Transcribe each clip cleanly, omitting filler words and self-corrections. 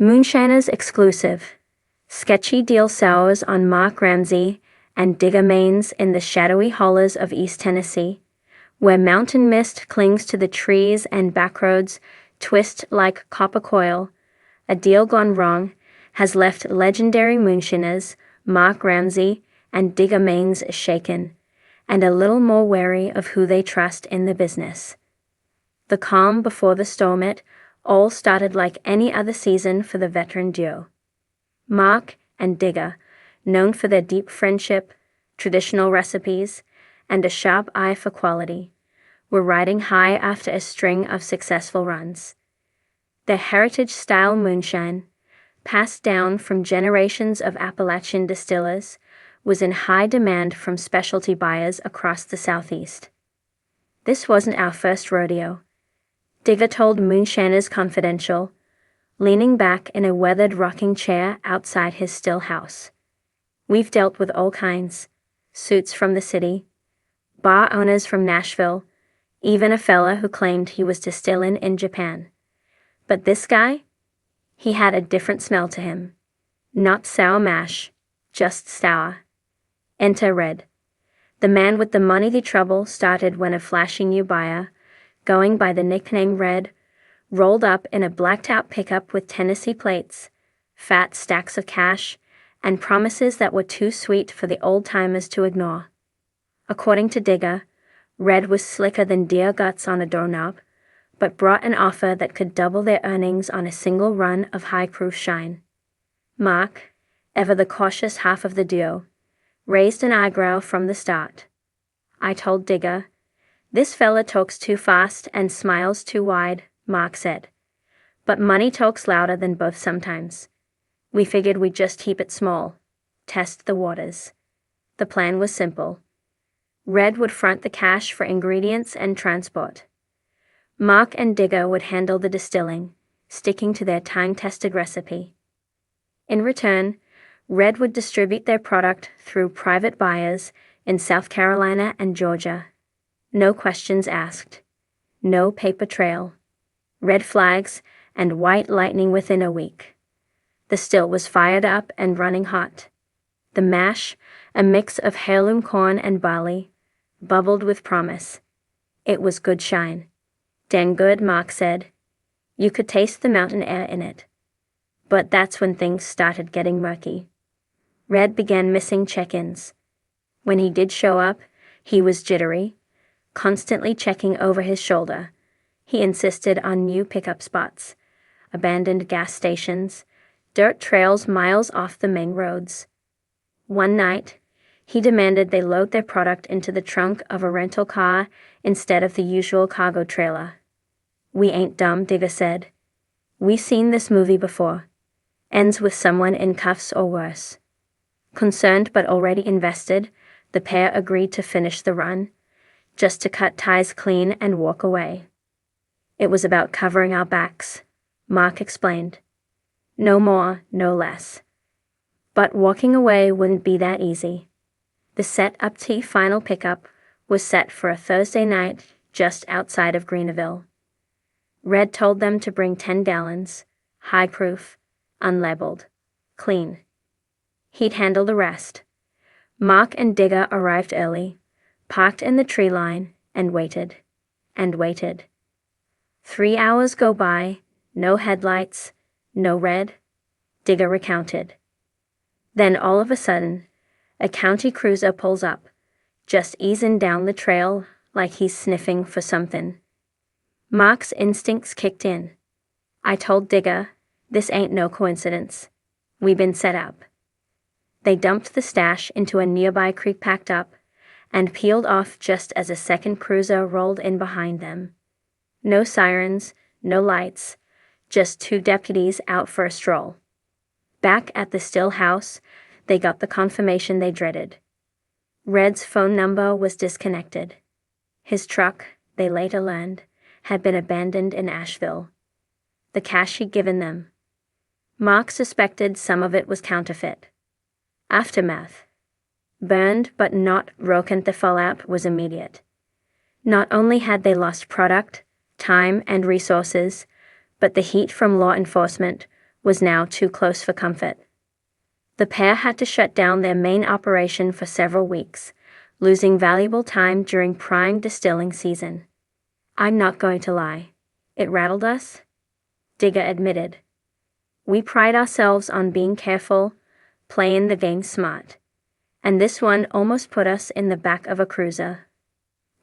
Moonshiners exclusive. Sketchy deal sours on Mark Ramsey and digger mains in the shadowy hollows of East Tennessee, where mountain mist clings to the trees and backroads twist like copper coil. A deal gone wrong has left legendary moonshiners, Mark Ramsey and digger mains shaken, and a little more wary of who they trust in the business. The calm before the storm. It all started like any other season for the veteran duo. Mark and Digger, known for their deep friendship, traditional recipes, and a sharp eye for quality, were riding high after a string of successful runs. Their heritage-style moonshine, passed down from generations of Appalachian distillers, was in high demand from specialty buyers across the Southeast. "This wasn't our first rodeo," Digger told Moonshiners Confidential, leaning back in a weathered rocking chair outside his still house. "We've dealt with all kinds, suits from the city, bar owners from Nashville, even a fella who claimed he was distilling in Japan. But this guy? He had a different smell to him. Not sour mash, just sour." Enter Red. The man with the money. The trouble started when a flashy new buyer, going by the nickname Red, rolled up in a blacked-out pickup with Tennessee plates, fat stacks of cash, and promises that were too sweet for the old-timers to ignore. According to Digger, Red was slicker than deer guts on a doorknob, but brought an offer that could double their earnings on a single run of high-proof shine. Mark, ever the cautious half of the duo, raised an eyebrow from the start. "I told Digger, this fella talks too fast and smiles too wide," Mark said. "But money talks louder than both sometimes. We figured we'd just keep it small, test the waters." The plan was simple. Red would front the cash for ingredients and transport. Mark and Digger would handle the distilling, sticking to their time-tested recipe. In return, Red would distribute their product through private buyers in South Carolina and Georgia. No questions asked. No paper trail. Red flags and white lightning within a week. The still was fired up and running hot. The mash, a mix of heirloom corn and barley, bubbled with promise. It was good shine. "Dang good," Mark said. "You could taste the mountain air in it." But that's when things started getting murky. Red began missing check-ins. When he did show up, he was jittery, constantly checking over his shoulder. He insisted on new pickup spots, abandoned gas stations, dirt trails miles off the main roads. One night, he demanded they load their product into the trunk of a rental car instead of the usual cargo trailer. "We ain't dumb," Digger said. "We seen this movie before. Ends with someone in cuffs or worse." Concerned but already invested, the pair agreed to finish the run, just to cut ties clean and walk away. "It was about covering our backs," Mark explained. "No more, no less." But walking away wouldn't be that easy. The set-up tea final pickup was set for a Thursday night just outside of Greenville. Red told them to bring 10 gallons, high-proof, unlabeled, clean. He'd handle the rest. Mark and Digger arrived early, parked in the tree line, and waited. And waited. 3 hours go by, no headlights, no Red, Digger recounted. Then all of a sudden, a county cruiser pulls up, just easing down the trail like he's sniffing for something. Mark's instincts kicked in. "I told Digger, this ain't no coincidence. We been set up." They dumped the stash into a nearby creek, packed up, and peeled off just as a second cruiser rolled in behind them. No sirens, no lights, just 2 deputies out for a stroll. Back at the still house, they got the confirmation they dreaded. Red's phone number was disconnected. His truck, they later learned, had been abandoned in Asheville. The cash he'd given them. Mark suspected some of it was counterfeit. Aftermath. Burned but not broken. The fallout was immediate. Not only had they lost product, time, and resources, but the heat from law enforcement was now too close for comfort. The pair had to shut down their main operation for several weeks, losing valuable time during prime distilling season. "I'm not going to lie. It rattled us," Digger admitted. "We pride ourselves on being careful, playing the game smart. And this one almost put us in the back of a cruiser.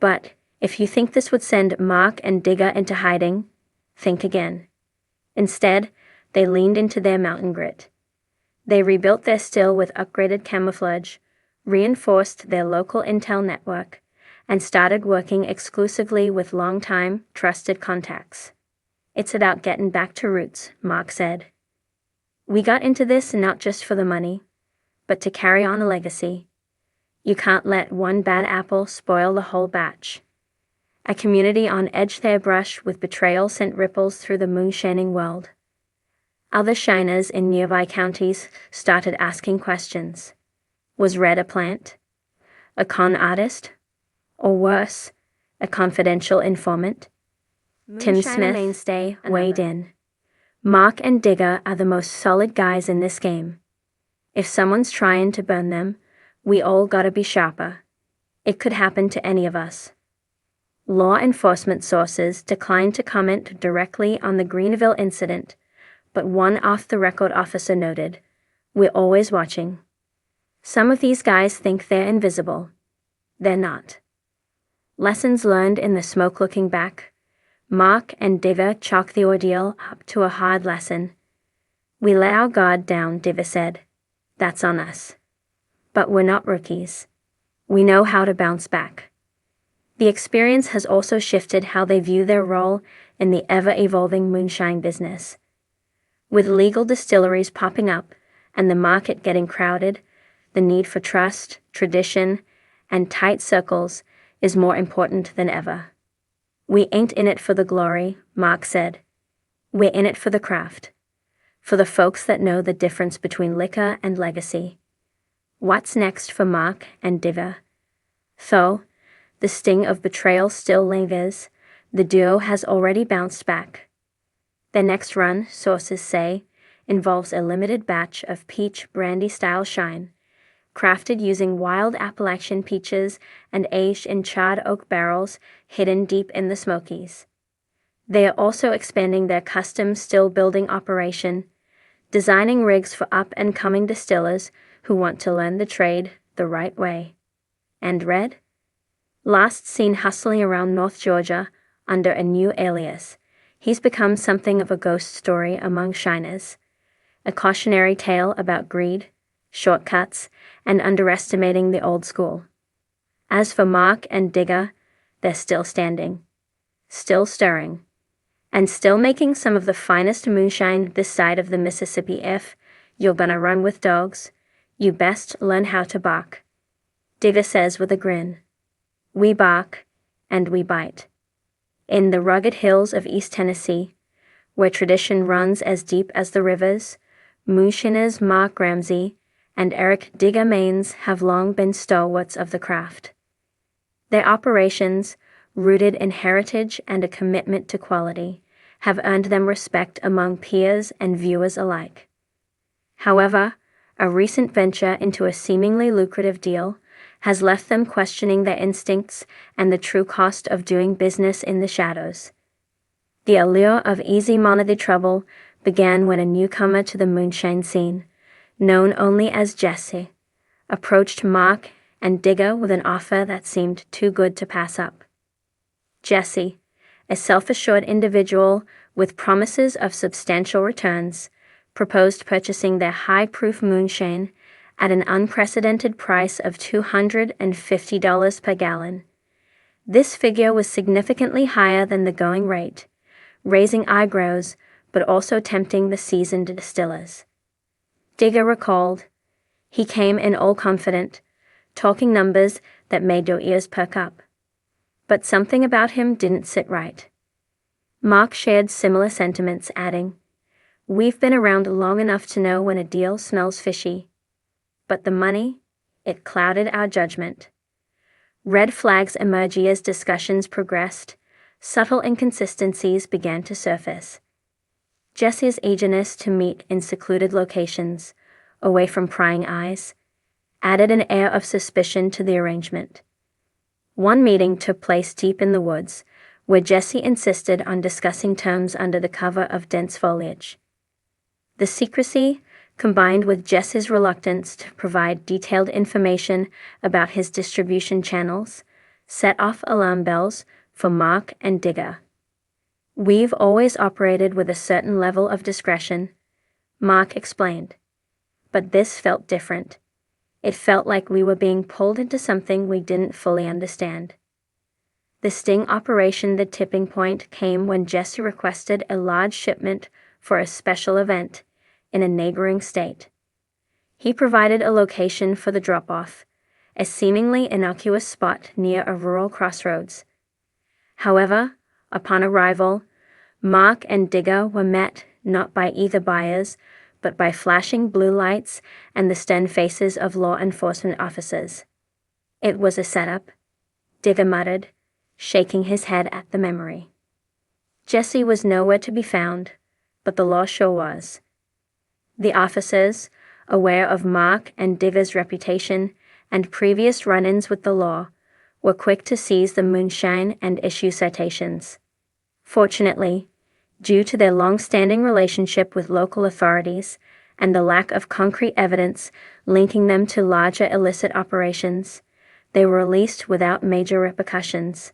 But if you think this would send Mark and Digger into hiding, think again." Instead, they leaned into their mountain grit. They rebuilt their still with upgraded camouflage, reinforced their local intel network, and started working exclusively with long-time, trusted contacts. "It's about getting back to roots," Mark said. "We got into this not just for the money, but to carry on a legacy. You can't let one bad apple spoil the whole batch." A community on edge their brush with betrayal sent ripples through the moonshining world. Other shiners in nearby counties started asking questions. Was Red a plant? A con artist? Or worse, a confidential informant? Tim Smith, mainstay, weighed in. "Mark and Digger are the most solid guys in this game. If someone's trying to burn them, we all gotta be sharper. It could happen to any of us." Law enforcement sources declined to comment directly on the Greenville incident, but one off-the-record officer noted, "We're always watching. Some of these guys think they're invisible. They're not." Lessons learned in the smoke. Looking back, Mark and Digger chalked the ordeal up to a hard lesson. "We let our guard down," Digger said. "That's on us. But we're not rookies. We know how to bounce back." The experience has also shifted how they view their role in the ever-evolving moonshine business. With legal distilleries popping up and the market getting crowded, the need for trust, tradition, and tight circles is more important than ever. "We ain't in it for the glory," Mark said. "We're in it for the craft. For the folks that know the difference between liquor and legacy." What's next for Mark and Digger? Though the sting of betrayal still lingers, the duo has already bounced back. Their next run, sources say, involves a limited batch of peach brandy-style shine, crafted using wild Appalachian peaches and aged in charred oak barrels hidden deep in the Smokies. They are also expanding their custom still-building operation, designing rigs for up-and-coming distillers who want to learn the trade the right way. And Red? Last seen hustling around North Georgia under a new alias, he's become something of a ghost story among shiners, a cautionary tale about greed, shortcuts, and underestimating the old school. As for Mark and Digger, they're still standing, still stirring, and still making some of the finest moonshine this side of the Mississippi. If you're gonna run with dogs, you best learn how to bark, Digger says with a grin. "We bark, and we bite." In the rugged hills of East Tennessee, where tradition runs as deep as the rivers, Moonshiners Mark Ramsey and Eric Digger Maines have long been stalwarts of the craft. Their operations, rooted in heritage and a commitment to quality, have earned them respect among peers and viewers alike. However, a recent venture into a seemingly lucrative deal has left them questioning their instincts and the true cost of doing business in the shadows. The allure of easy money trouble began when a newcomer to the moonshine scene, known only as Jesse, approached Mark and Digger with an offer that seemed too good to pass up. Jesse, a self-assured individual with promises of substantial returns, proposed purchasing their high-proof moonshine at an unprecedented price of $250 per gallon. This figure was significantly higher than the going rate, raising eyebrows but also tempting the seasoned distillers. Digger recalled, "He came in all confident, talking numbers that made your ears perk up. But something about him didn't sit right." Mark shared similar sentiments, adding, "We've been around long enough to know when a deal smells fishy. But the money, it clouded our judgment." Red flags emerged as discussions progressed. Subtle inconsistencies began to surface. Jesse's eagerness to meet in secluded locations, away from prying eyes, added an air of suspicion to the arrangement. One meeting took place deep in the woods, where Jesse insisted on discussing terms under the cover of dense foliage. The secrecy, combined with Jesse's reluctance to provide detailed information about his distribution channels, set off alarm bells for Mark and Digger. "We've always operated with a certain level of discretion," Mark explained. "But this felt different. It felt like we were being pulled into something we didn't fully understand." The sting operation, the tipping point, came when Jesse requested a large shipment for a special event in a neighboring state. He provided a location for the drop-off, a seemingly innocuous spot near a rural crossroads. However, upon arrival, Mark and Digger were met not by eager buyers, but by flashing blue lights and the stern faces of law enforcement officers. "It was a setup," Digger muttered, shaking his head at the memory. Jesse was nowhere to be found, but the law sure was. The officers, aware of Mark and Digger's reputation and previous run-ins with the law, were quick to seize the moonshine and issue citations. Fortunately, due to their long-standing relationship with local authorities and the lack of concrete evidence linking them to larger illicit operations, they were released without major repercussions.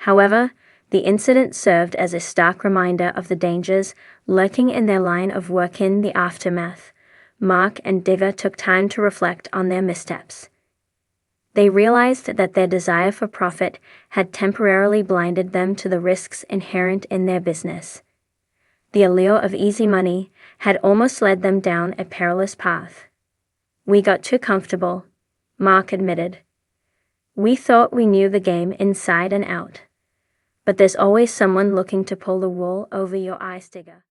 However, the incident served as a stark reminder of the dangers lurking in their line of work. In the aftermath, Mark and Digger took time to reflect on their missteps. They realized that their desire for profit had temporarily blinded them to the risks inherent in their business. The allure of easy money had almost led them down a perilous path. "We got too comfortable," Mark admitted. "We thought we knew the game inside and out. But there's always someone looking to pull the wool over your eyes, Digger."